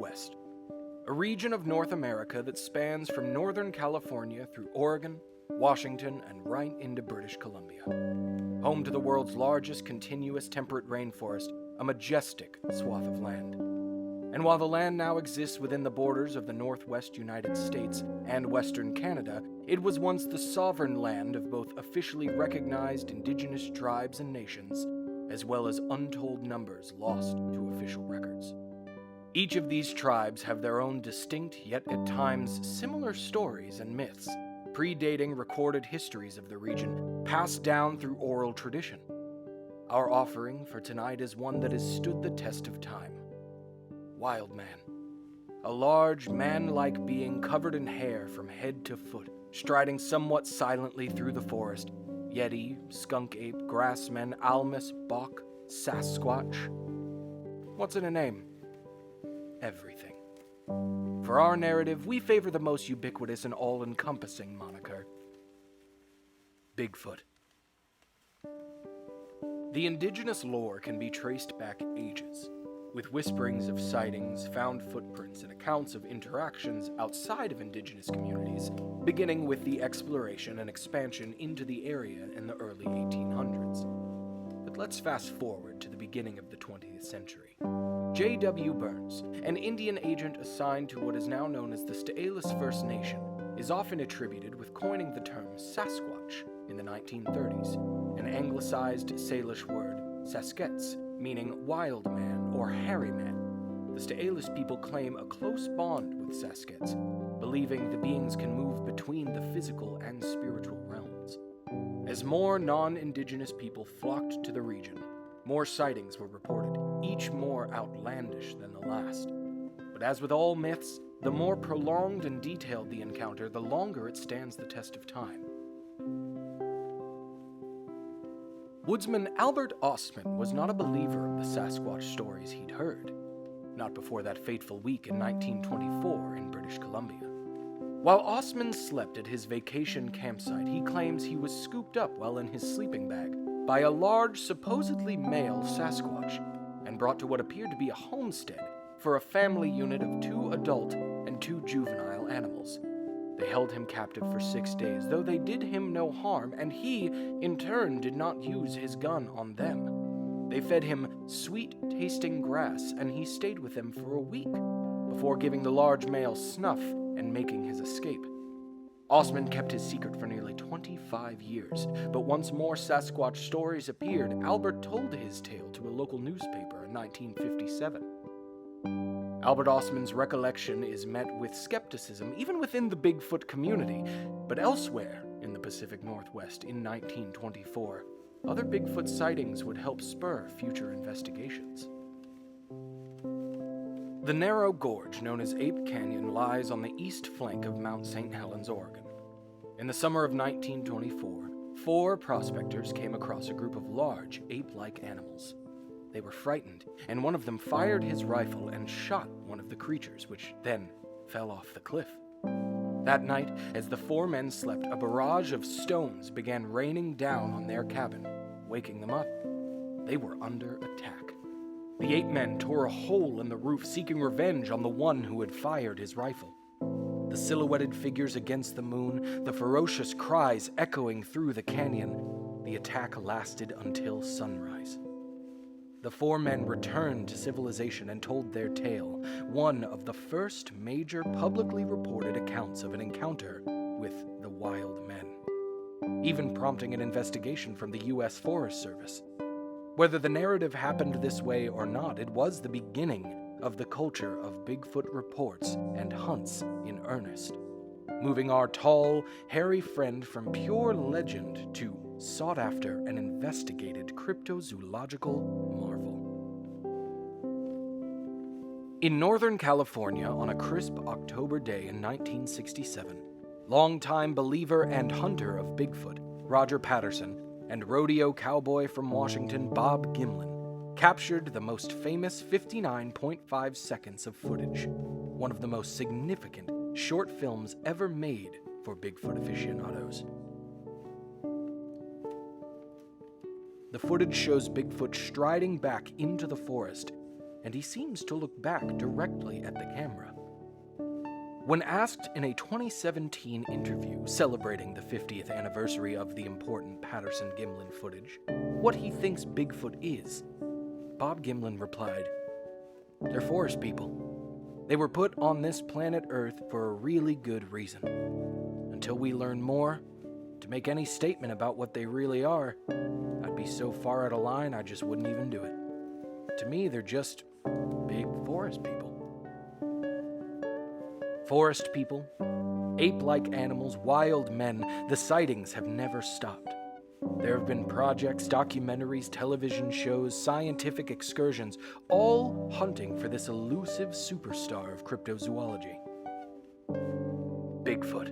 Northwest, a region of North America that spans from Northern California through Oregon, Washington, and right into British Columbia. Home to the world's largest continuous temperate rainforest, a majestic swath of land. And while the land now exists within the borders of the Northwest United States and Western Canada, it was once the sovereign land of both officially recognized indigenous tribes and nations, as well as untold numbers lost to official records. Each of these tribes have their own distinct, yet at times similar stories and myths, predating recorded histories of the region, passed down through oral tradition. Our offering for tonight is one that has stood the test of time. Wild Man. A large, man-like being covered in hair from head to foot, striding somewhat silently through the forest. Yeti, skunk ape, grassman, almas, bok, Sasquatch. What's in a name? Everything. For our narrative, we favor the most ubiquitous and all-encompassing moniker, Bigfoot. The indigenous lore can be traced back ages, with whisperings of sightings, found footprints, and accounts of interactions outside of indigenous communities, beginning with the exploration and expansion into the area in the early 1800s. But let's fast forward to the beginning of the 20th century. J.W. Burns, an Indian agent assigned to what is now known as the Sta'alis First Nation, is often attributed with coining the term Sasquatch in the 1930s, an anglicized Salish word, Saskets, meaning wild man or hairy man. The Sta'alis people claim a close bond with Saskets, believing the beings can move between the physical and spiritual realms. As more non-indigenous people flocked to the region, more sightings were reported, each more outlandish than the last. But as with all myths, the more prolonged and detailed the encounter, the longer it stands the test of time. Woodsman Albert Ostman was not a believer of the Sasquatch stories he'd heard, not before that fateful week in 1924 in British Columbia. While Ostman slept at his vacation campsite, he claims he was scooped up while in his sleeping bag by a large, supposedly male Sasquatch and brought to what appeared to be a homestead for a family unit of 2 adult and 2 juvenile animals. They held him captive for 6 days, though they did him no harm, and he, in turn, did not use his gun on them. They fed him sweet-tasting grass, and he stayed with them for a week, before giving the large male snuff and making his escape. Ostman kept his secret for nearly 25 years, but once more Sasquatch stories appeared, Albert told his tale to a local newspaper in 1957. Albert Ostman's recollection is met with skepticism even within the Bigfoot community, but elsewhere in the Pacific Northwest in 1924, other Bigfoot sightings would help spur future investigations. The narrow gorge known as Ape Canyon lies on the east flank of Mount St. Helens, Oregon. In the summer of 1924, 4 prospectors came across a group of large ape-like animals. They were frightened, and one of them fired his rifle and shot one of the creatures, which then fell off the cliff. That night, as the 4 men slept, a barrage of stones began raining down on their cabin, waking them up. They were under attack. The 8 men tore a hole in the roof, seeking revenge on the one who had fired his rifle. The silhouetted figures against the moon, the ferocious cries echoing through the canyon, the attack lasted until sunrise. The 4 men returned to civilization and told their tale, one of the first major publicly reported accounts of an encounter with the wild men, even prompting an investigation from the U.S. Forest Service. Whether the narrative happened this way or not, it was the beginning of the culture of Bigfoot reports and hunts in earnest, moving our tall, hairy friend from pure legend to sought-after and investigated cryptozoological marvel. In Northern California, on a crisp October day in 1967, longtime believer and hunter of Bigfoot, Roger Patterson, and rodeo cowboy from Washington, Bob Gimlin, captured the most famous 59.5 seconds of footage, one of the most significant short films ever made for Bigfoot aficionados. The footage shows Bigfoot striding back into the forest and he seems to look back directly at the camera. When asked in a 2017 interview celebrating the 50th anniversary of the important Patterson-Gimlin footage what he thinks Bigfoot is, Bob Gimlin replied, "They're forest people. They were put on this planet Earth for a really good reason. Until we learn more, to make any statement about what they really are, I'd be so far out of line I just wouldn't even do it. To me, they're just big forest people." Forest people, ape-like animals, wild men, the sightings have never stopped. There have been projects, documentaries, television shows, scientific excursions, all hunting for this elusive superstar of cryptozoology, Bigfoot.